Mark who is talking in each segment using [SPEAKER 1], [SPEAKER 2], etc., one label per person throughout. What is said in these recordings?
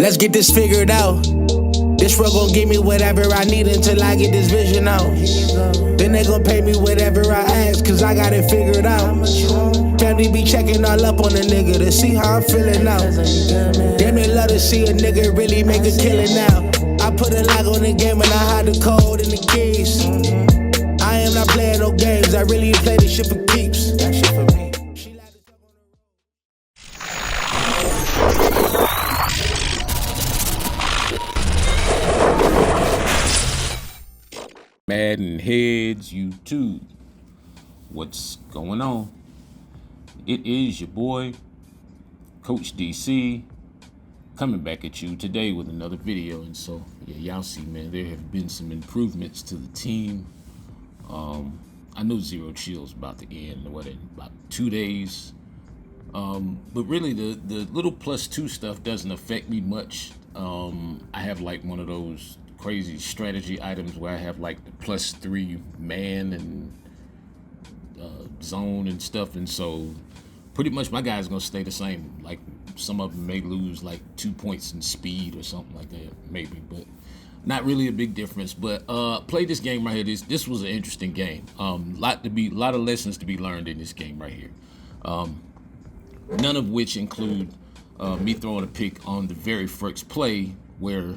[SPEAKER 1] Let's get this figured out. This world gon' give me whatever I need until I get this vision out. Then they gon' pay me whatever I ask, cause I got it figured out. Family be checking all up on a nigga to see how I'm feeling now. Damn, they love to see a nigga really make a killing now. I put a lock on the game and I hide the code and the keys. I am not playing no games, I really play this shit for keeps. That shit for me.
[SPEAKER 2] MaddenHeadz YouTube, what's going on? It is your boy Coach DC coming back at you today with another video. And so yeah, y'all see, man, there have been some improvements to the team. I know Zero Chill's about to end in about 2 days, but really the little +2 stuff doesn't affect me much. I have like one of those crazy strategy items where I have like the +3 man and zone and stuff, and so pretty much my guys gonna stay the same. Like some of them may lose like 2 points in speed or something like that, maybe, but not really a big difference. But play this game right here. This was an interesting game. Lot of lessons to be learned in this game right here. None of which include me throwing a pick on the very first play where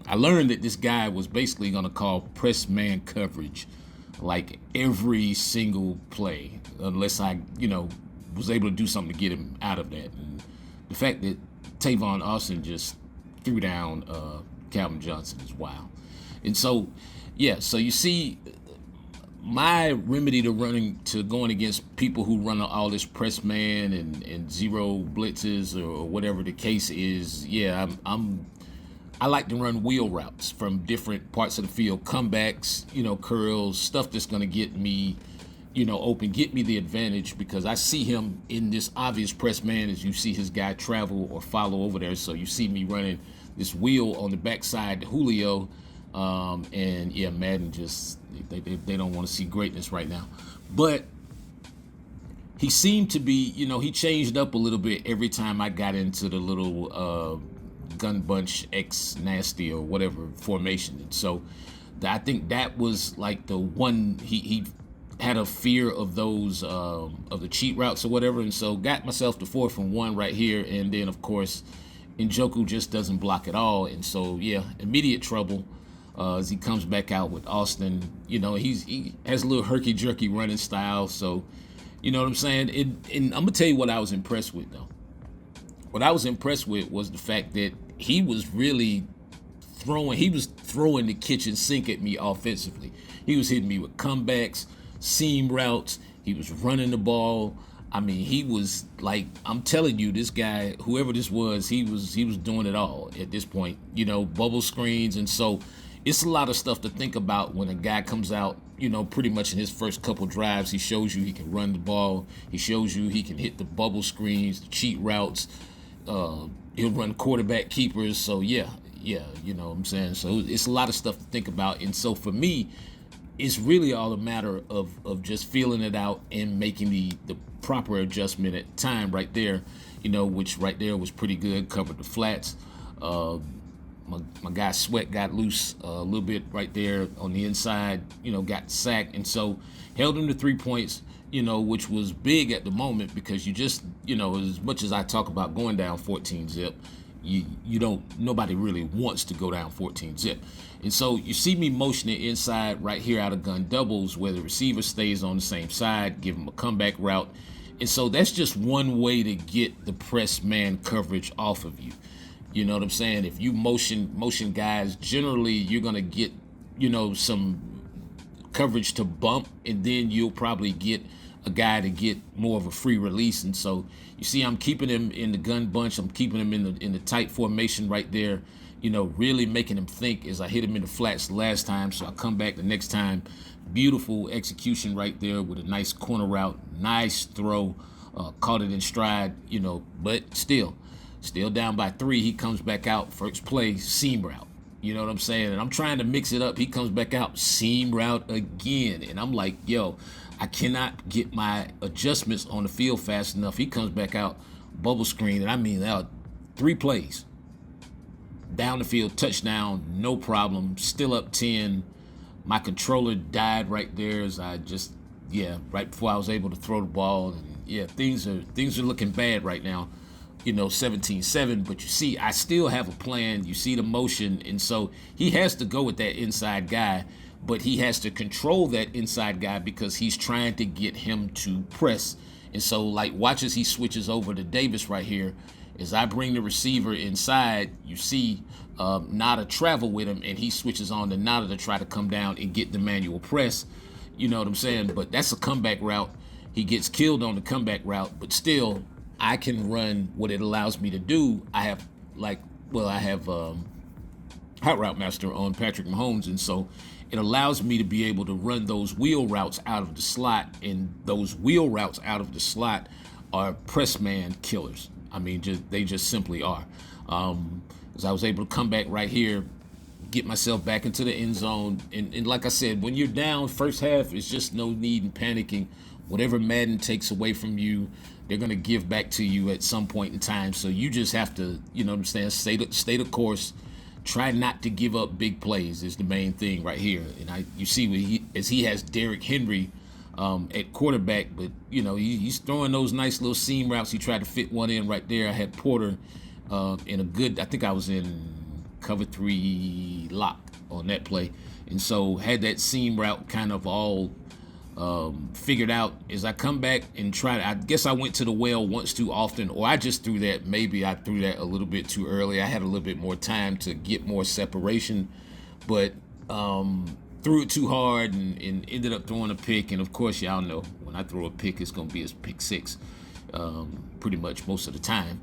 [SPEAKER 2] I learned that this guy was basically going to call press man coverage like every single play, unless I, was able to do something to get him out of that. And the fact that Tavon Austin just threw down Calvin Johnson is wild. And so, yeah, so you see, my remedy to going against people who run all this press man and zero blitzes or whatever the case is, yeah, I like to run wheel routes from different parts of the field, comebacks, curls, stuff that's going to get me, open, get me the advantage, because I see him in this obvious press man as you see his guy travel or follow over there. So you see me running this wheel on the backside to Julio, and yeah, Madden just, they don't want to see greatness right now. But he seemed to be, he changed up a little bit every time I got into the little gun bunch X nasty or whatever formation. And so I think that was like the one he had a fear of those of the cheat routes or whatever, and so got myself the 4th and 1 right here. And then of course Njoku just doesn't block at all, and so yeah, immediate trouble as he comes back out with Austin. He has a little herky-jerky running style, so you know what I'm saying. And I'm gonna tell you what I was impressed with though. What I was impressed with was the fact that he was really throwing the kitchen sink at me offensively. He was hitting me with comebacks, seam routes. He was running the ball. I mean, he was like, I'm telling you, this guy, whoever this was, he was doing it all at this point. Bubble screens. And so it's a lot of stuff to think about when a guy comes out, pretty much in his first couple drives. He shows you he can run the ball. He shows you he can hit the bubble screens, the cheat routes. He'll run quarterback keepers. So yeah, you know what I'm saying? So it's a lot of stuff to think about. And so for me, it's really all a matter of just feeling it out and making the proper adjustment at time right there, which right there was pretty good, covered the flats. My guy Sweat got loose a little bit right there on the inside, got sacked, and so held him to 3 points, which was big at the moment, because you just, as much as I talk about going down 14 zip, nobody really wants to go down 14 zip. And so you see me motioning inside right here out of gun doubles, where the receiver stays on the same side, give him a comeback route. And so that's just one way to get the press man coverage off of you. You know what I'm saying? If you motion guys, generally you're going to get, some coverage to bump, and then you'll probably get a guy to get more of a free release. And so you see I'm keeping him in the gun bunch. I'm keeping him in the tight formation right there, really making him think as I hit him in the flats the last time. So I come back the next time. Beautiful execution right there with a nice corner route, nice throw, caught it in stride, but still down by 3. He comes back out, first play, seam route. You know what I'm saying? And I'm trying to mix it up. He comes back out, seam route again. And I'm like, yo, I cannot get my adjustments on the field fast enough. He comes back out, bubble screen. And I mean, 3 plays. Down the field, touchdown, no problem. Still up 10. My controller died right there as I just, right before I was able to throw the ball. And things are looking bad right now. 17-7, but you see, I still have a plan. You see the motion, and so he has to go with that inside guy, but he has to control that inside guy because he's trying to get him to press. And so, like, watch as he switches over to Davis right here. As I bring the receiver inside, you see Nada travel with him, and he switches on to Nada to try to come down and get the manual press. You know what I'm saying? But that's a comeback route. He gets killed on the comeback route, but still, I can run what it allows me to do. I have Hot Route Master on Patrick Mahomes, and so it allows me to be able to run those wheel routes out of the slot, and those wheel routes out of the slot are press man killers. I mean, they just simply are. As I was able to come back right here, get myself back into the end zone, and like I said, when you're down first half, it's just no need in panicking. Whatever Madden takes away from you, they're going to give back to you at some point in time. So you just have to, stay the course. Try not to give up big plays is the main thing right here. And you see as he has Derrick Henry at quarterback, but he's throwing those nice little seam routes. He tried to fit one in right there. I had Porter in a good, I think I was in cover 3 lock on that play, and so had that seam route kind of all figured out. As I come back and I guess I went to the well once too often, or I just threw that. Maybe I threw that a little bit too early. I had a little bit more time to get more separation, but threw it too hard and ended up throwing a pick. And of course, y'all know when I throw a pick, it's going to be a pick 6 pretty much most of the time.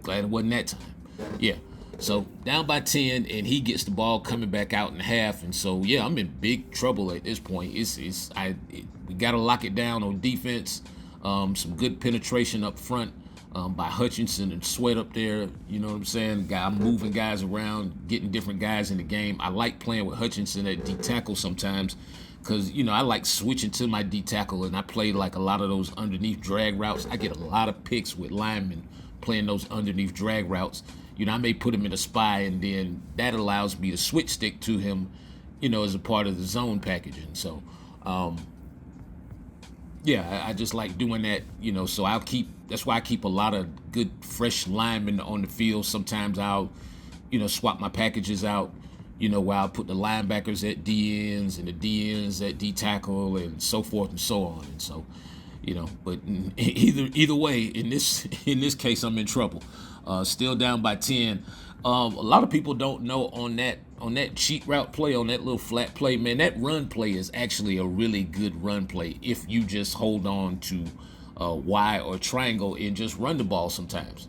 [SPEAKER 2] Glad it wasn't that time. So down by 10, and he gets the ball coming back out in half, and so I'm in big trouble at this point. We got to lock it down on defense. Some good penetration up front by Hutchinson and Sweat up there. You know what I'm saying? I'm moving guys around, getting different guys in the game. I like playing with Hutchinson at D tackle sometimes because I like switching to my D tackle, and I play like a lot of those underneath drag routes. I get a lot of picks with linemen playing those underneath drag routes. I may put him in a spy, and then that allows me to switch stick to him, as a part of the zone packaging. So, I just like doing that, so that's why I keep a lot of good, fresh linemen on the field. Sometimes I'll, swap my packages out, where I'll put the linebackers at D ends and the D ends at D tackle and so forth and so on. And so, but either way, in this case, I'm in trouble. Still down by 10. A lot of people don't know on that cheat route play, on that little flat play, man, that run play is actually a really good run play if you just hold on to Y or triangle and just run the ball sometimes.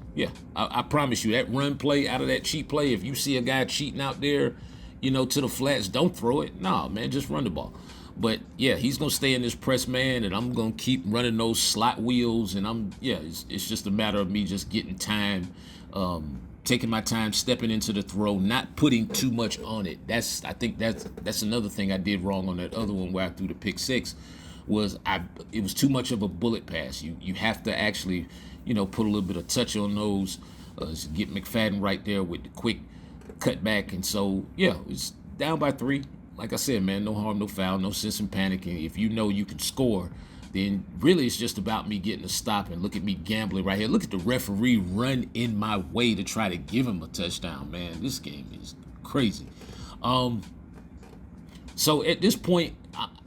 [SPEAKER 2] I promise you, that run play out of that cheat play, if you see a guy cheating out there, to the flats, don't throw it. No, man, just run the ball. But he's gonna stay in this press man, and I'm gonna keep running those slot wheels, and it's just a matter of me just getting time, taking my time, stepping into the throw, not putting too much on it. I think that's another thing I did wrong on that other one where I threw the pick 6, was it was too much of a bullet pass. You have to actually, put a little bit of touch on those, get McFadden right there with the quick cutback, and so it's down by 3. Like I said, man, no harm, no foul, no sense in panicking. If you know you can score, then really it's just about me getting a stop. And look at me gambling right here. Look at the referee run in my way to try to give him a touchdown, man. This game is crazy. So at this point,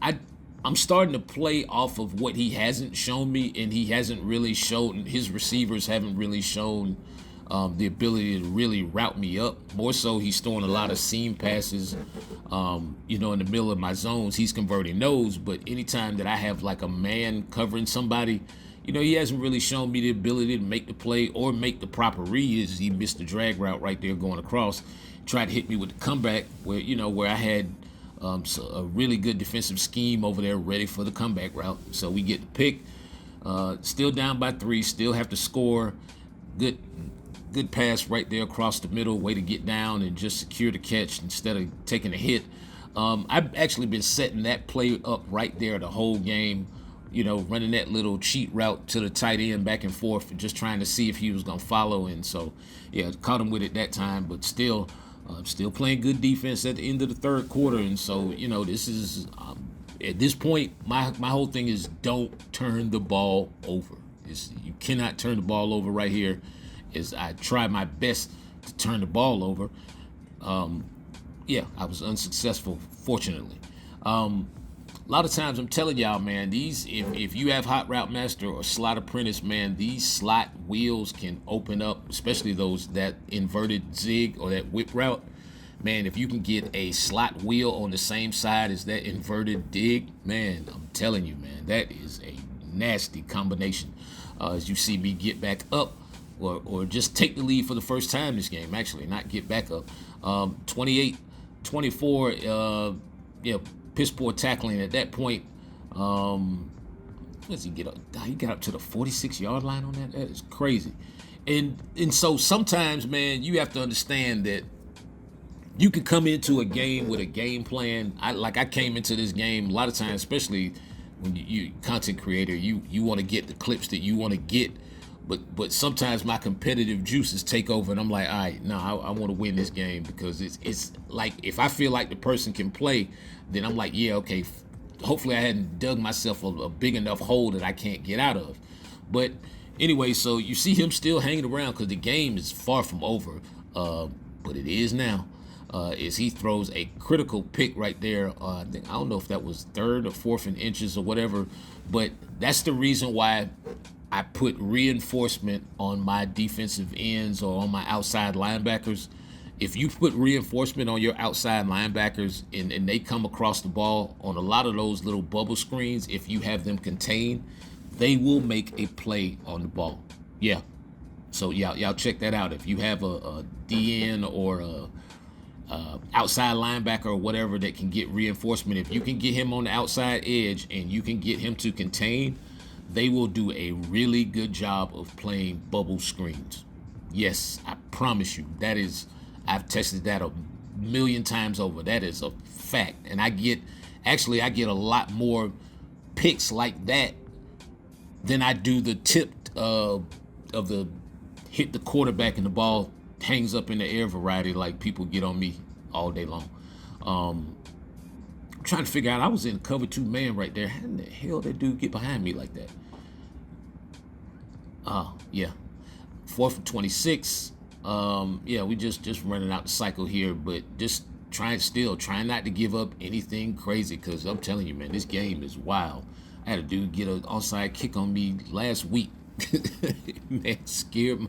[SPEAKER 2] I'm starting to play off of what he hasn't shown me, and he hasn't really shown, his receivers haven't really shown the ability to really route me up. More so, he's throwing a lot of seam passes, in the middle of my zones. He's converting those, but anytime that I have like a man covering somebody, he hasn't really shown me the ability to make the play or make the proper read. He missed the drag route right there going across. Tried to hit me with the comeback where I had a really good defensive scheme over there ready for the comeback route. So we get the pick. Still down by 3, still have to score. Good pass right there across the middle, way to get down and just secure the catch instead of taking a hit. I've actually been setting that play up right there the whole game running that little cheat route to the tight end back and forth, just trying to see if he was going to follow. And so, yeah, caught him with it that time, but still playing good defense at the end of the third quarter. And so, this is, at this point, my whole thing is don't turn the ball over. You cannot turn the ball over right here. I tried my best to turn the ball over. I was unsuccessful, fortunately. A lot of times I'm telling y'all, man, if you have Hot Route Master or Slot Apprentice, man, these slot wheels can open up, especially that inverted zig or that whip route. Man, if you can get a slot wheel on the same side as that inverted dig, man, I'm telling you, man, that is a nasty combination. As you see me get back up or just take the lead for the first time this game, actually, not get back up. 28-24, piss poor tackling at that point. Does he get up? He got up to the 46-yard line on that. That is crazy. And so sometimes, man, you have to understand that you can come into a game with a game plan. I came into this game a lot of times, especially when you content creator, you want to get the clips that you want to get. But sometimes my competitive juices take over, and I'm like, all right, no, I want to win this game, because it's like, if I feel like the person can play, then I'm like, yeah, okay, hopefully I hadn't dug myself a big enough hole that I can't get out of. But anyway, so you see him still hanging around because the game is far from over, but it is now. As he throws a critical pick right there. I don't know if that was third or fourth in inches or whatever, but that's the reason why I put reinforcement on my defensive ends or on my outside linebackers. If you put reinforcement on your outside linebackers and they come across the ball on a lot of those little bubble screens, if you have them contained, they will make a play on the ball. Yeah. So y'all check that out. If you have a DN or a outside linebacker or whatever that can get reinforcement, if you can get him on the outside edge and you can get him to contain, they will do a really good job of playing bubble screens. Yes, I promise you. I've tested that a million times over. That is a fact. And I get a lot more picks like that than I do the tip of the hit the quarterback and the ball hangs up in the air variety, like people get on me all day long. I'm trying to figure out, I was in cover 2 man right there. How in the hell that dude get behind me like that? Yeah. 4th and 26. We just running out the cycle here, but just trying not to give up anything crazy, because I'm telling you, man, this game is wild. I had a dude get an onside kick on me last week. Man, scared me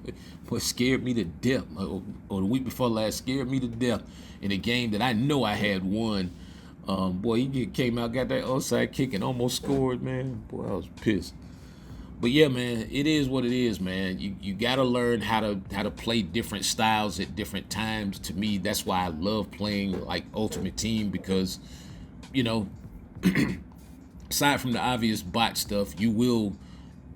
[SPEAKER 2] to death. Or the week before last, scared me to death in a game that I know I had won. Boy, he came out, got that onside kick and almost scored, man. Boy, I was pissed. But yeah, man, it is what it is, man. You gotta learn how to play different styles at different times. To me, that's why I love playing like Ultimate Team, because, aside from the obvious bot stuff, you will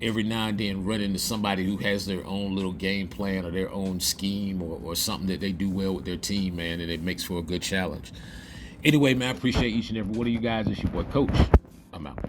[SPEAKER 2] every now and then run into somebody who has their own little game plan or their own scheme or something that they do well with their team, man, and it makes for a good challenge. Anyway, man, I appreciate each and every one of you guys. It's your boy, Coach. I'm out.